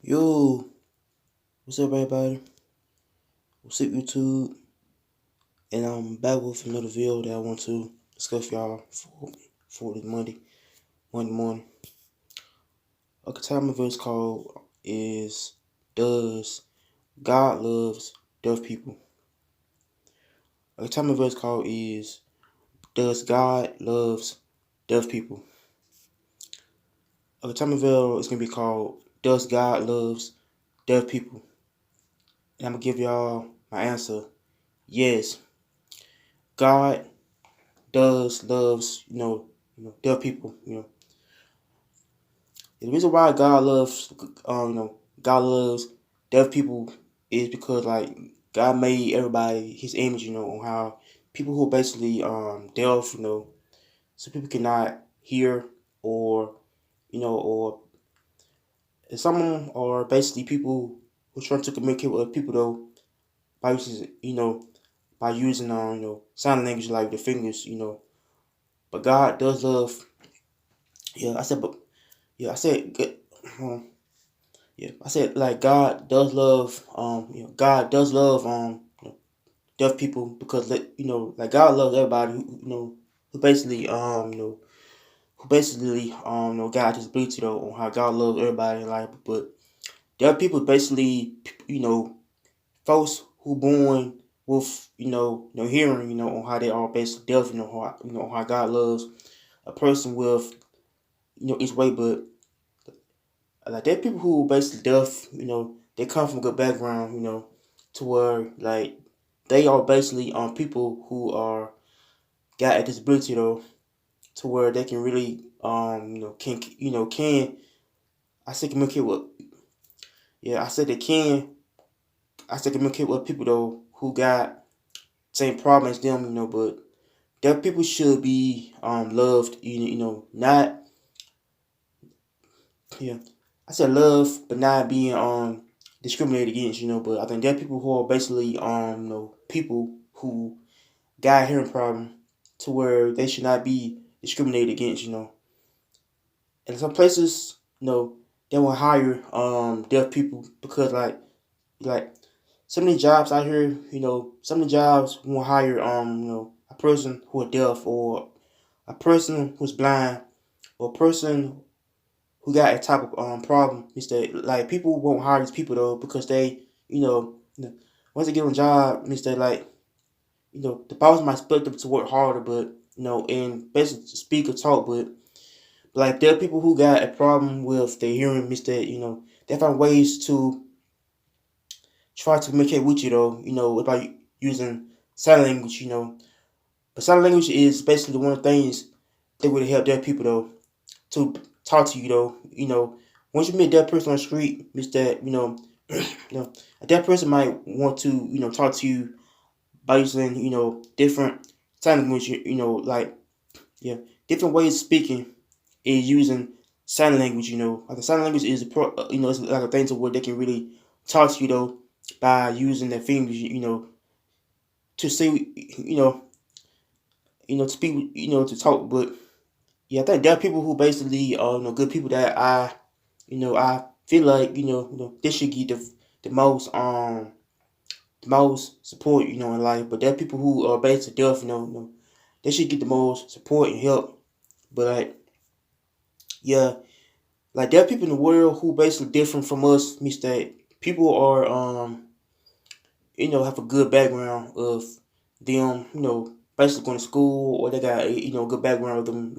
Yo, what's up, everybody? What's up, YouTube? And I'm back with another video that I want to discuss y'all for this Monday morning. Okay, time of verse called is Does God Loves Deaf People? Okay, time of verse called is Does God Loves Deaf People? Okay, time of verse is gonna be called Does God Loves Deaf People? And I'm gonna give y'all my answer. Yes, God does loves deaf people. The reason why God loves deaf people is because like God made everybody His image. On how people who are basically deaf, so people cannot hear, or or some are basically people who try to communicate with other people though by using sign language like the fingers. But God does love. Yeah, I said, but yeah, I said good. Um, yeah, I said like God does love. God does love deaf people because like God loves everybody. Who basically God just ability though on how God loves everybody in life. But deaf people basically folks who born with hearing on how they are basically deaf. How God loves a person with each way, but like there are people who basically deaf, they come from a good background, to where like they are basically people who are got a disability though, to where they can really can I say communicate with yeah I said they can I said communicate with people though who got same problem as them, but their people should be loved, not yeah I said love but not being discriminated against, but I think there are people who are basically people who got a hearing problem to where they should not be discriminated against, And some places, they will hire deaf people because like some of the jobs out here, some of the jobs won't hire a person who are deaf or a person who's blind or a person who got a type of problem. Is that like people won't hire these people though because they once they get on a job, means that like the boss might expect them to work harder, but and basically speak or talk, but like there are people who got a problem with their hearing, means that they find ways to try to communicate with you though, about using sign language, But sign language is basically one of the things that would help deaf people though to talk to you though. Once you meet a deaf person on the street, means that a deaf person might want to talk to you by using different sign language. Like yeah, different ways of speaking is using sign language. Like the sign language is it's like a thing to where they can really talk to you though by using their fingers. To say to speak, to talk. But yeah, I think there are people who basically good people that I feel like they should get the most support in life. But there are people who are basically deaf, they should get the most support and help. But like yeah, like there are people in the world who basically different from us, means that people are have a good background of them, basically going to school, or they got a good background of them,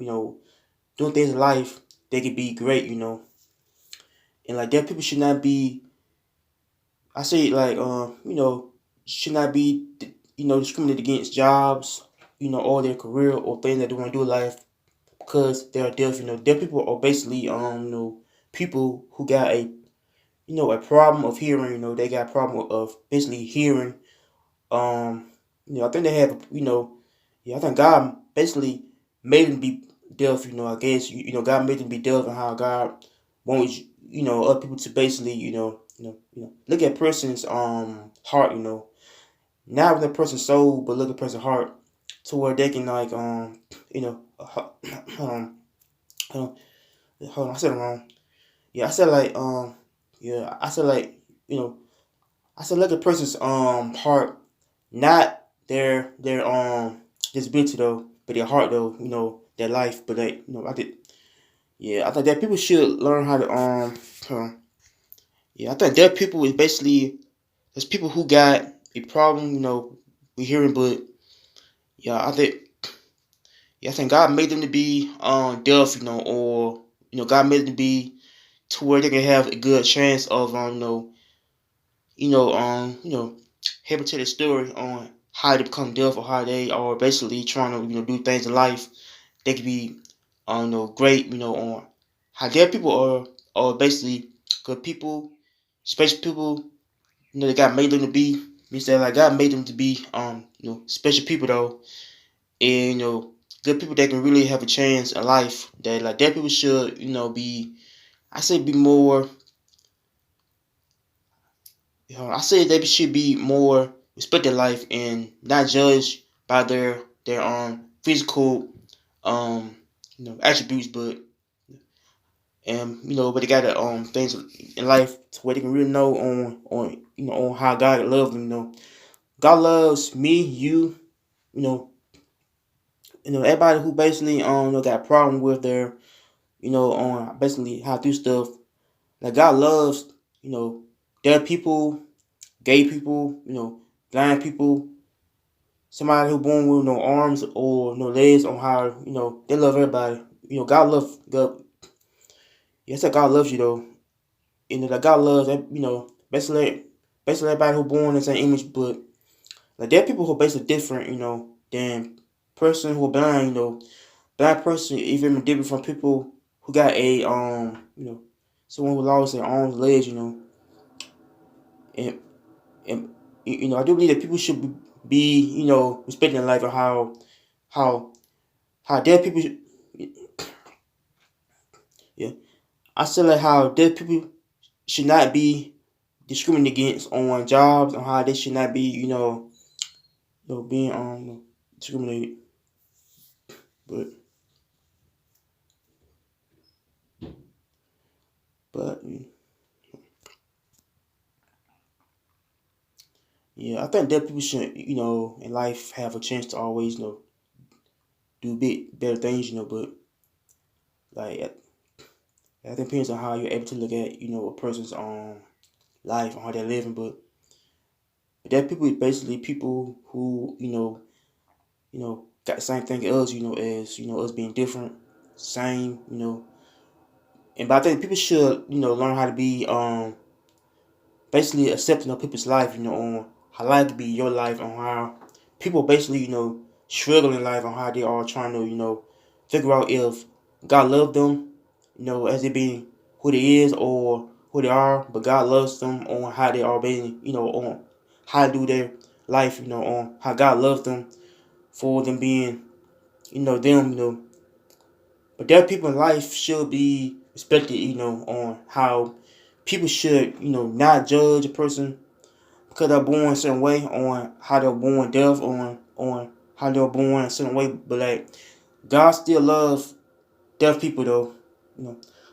doing things in life. They could be great, and like that people should not be. I say like should not be discriminated against jobs, or their career or things that they want to do in life because they are deaf. Deaf people are basically people who got a problem of hearing. They got a problem of basically hearing. I think they have yeah, I think God basically made them be deaf. I guess God made them be deaf, and how God wants other people to basically look at a person's heart. Not with a person's soul, but look at a person's heart, to where they can like um, hold on, I said it wrong. Yeah, I said like Yeah, I said like you know I said let the person's heart, not their disability though, but their heart though, their life. But like I did, yeah, I think that people should learn how to yeah, I think that people is basically there's people who got a problem, we hearing, but yeah, I think God made them to be deaf, or God made them to be to where they can have a good chance of helping tell the story on how they become deaf or how they are basically trying to do things in life. They could be great, on how deaf people are basically good people, special people. They got made them to be. Means that like God made them to be special people though, and good people that can really have a chance in life. That like deaf people should be. I say be more. I say they should be more respect their life and not judged by their physical attributes, but they got things in life to where they can really know on how God loves them. God loves me, you know, everybody who basically got a problem with their on basically how to do stuff. Like God loves deaf people, gay people, blind people, somebody who born with no arms or no legs, on how they love everybody. God love God. Yes, that God loves you though. That God loves basically everybody who born in the same image, but like there are people who are basically different, than person who are blind. Blind person even different from people who got a someone who lost their arms, legs, and and I do believe that people should be respecting life and how deaf people. Yeah, I said like how deaf people should not be discriminated against on jobs, and how they should not be being discriminated. But but yeah, I think deaf people should in life have a chance to always do bit better things, but like that depends on how you're able to look at a person's life and how they're living. But that people is basically people who got the same thing as us, as us being different, same, and but I think people should learn how to be basically accepting of people's life, on how life to be your life, on how people basically struggle in life, on how they are trying to figure out if God loved them, as they being who they is or who they are, but God loves them on how they are being, on how to do their life, on how God loves them for them being, them, But there are people in life should be respected, on how people should, not judge a person because they're born a certain way, on how they're born deaf, on how they're born a certain way. But like God still loves deaf people though,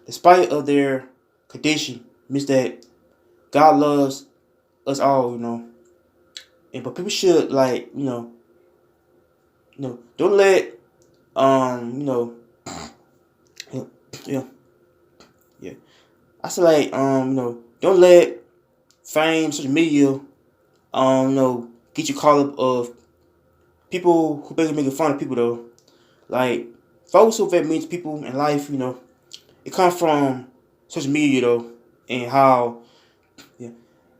despite of their condition, means that God loves us all, And but people should like, don't let you know, yeah, yeah. I say like don't let fame, social media, get you caught up of people who basically making fun of people though. Like folks who that means people in life, it comes from social media though, and yeah,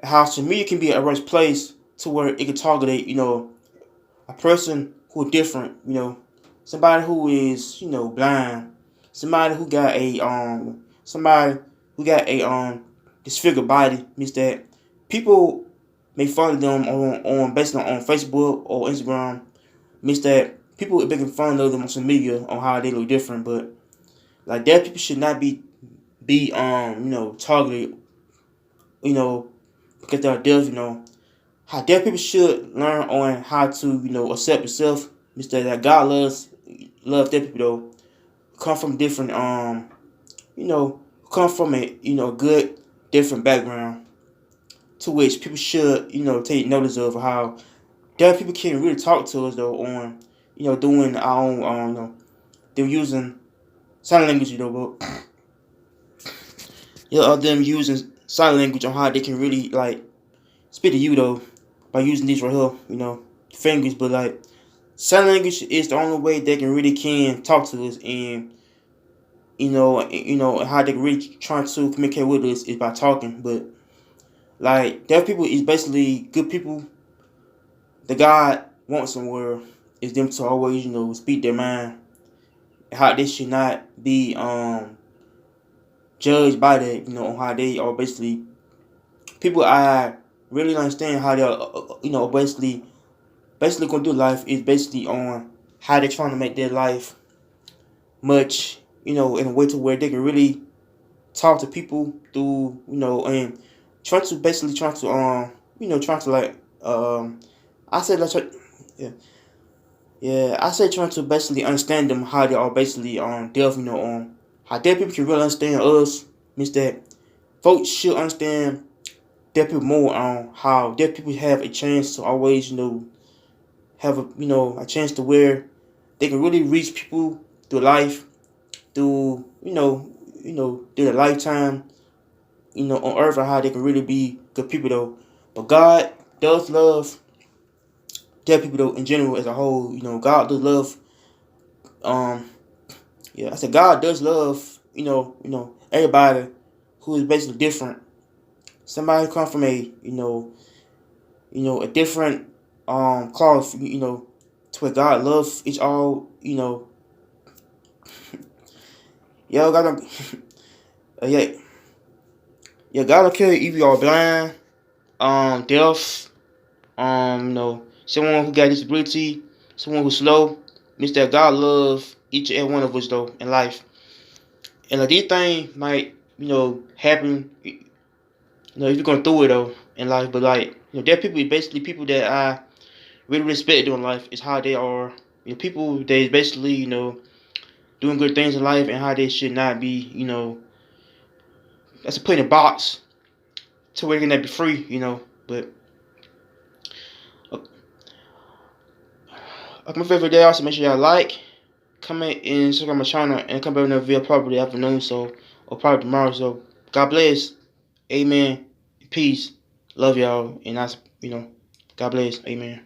how social media can be a worse place to where it can target a person who different, somebody who is blind, somebody who got a disfigured body, means that people make fun of them on basically on Facebook or Instagram, means that people are making fun of them on social media on how they look different, but like that people should not be targeted, because they're deaf, how deaf people should learn on how to accept yourself, means that God love deaf people though, come from different you know come from a good different background, to which people should, take notice of how there people can't really talk to us though on, doing our own, they're using sign language, but them using sign language on how they can really like speak to you though by using these right here, fingers, but like sign language is the only way they can really can talk to us, and how they can really try to communicate with us is by talking. But like deaf people is basically good people. The God wants somewhere is them to always speak their mind. How they should not be judged by that. On how they are basically people. I really understand how they're basically going through life is basically on how they're trying to make their life much, in a way to where they can really talk to people through, and try to trying to like I said let's yeah. Yeah, I say trying to basically understand them how they are basically deaf, how deaf people can really understand us means that folks should understand deaf people more on how deaf people have a chance to always, have a chance to where they can really reach people through life, through through their lifetime, on earth, and how they can really be good people though. But God does love deaf people though in general as a whole. God does love yeah, I said God does love, everybody who is basically different. Somebody come from a, a different cloth, to where God loves each all, y'all gotta yeah, yeah, God don't care if you are blind, deaf, someone who got disability, someone who's slow. Means that God love each and every one of us though in life. And like these things might, happen, if you're going through it though in life. But like, there are people, basically people that I really respect doing life is how they are. People they basically, doing good things in life and how they should not be, that's a put in a box to where they can be free, But my favorite day also make sure y'all like, comment, and subscribe my channel and come back with another video probably afternoon or probably tomorrow. So God bless. Amen. Peace. Love y'all. And God bless. Amen.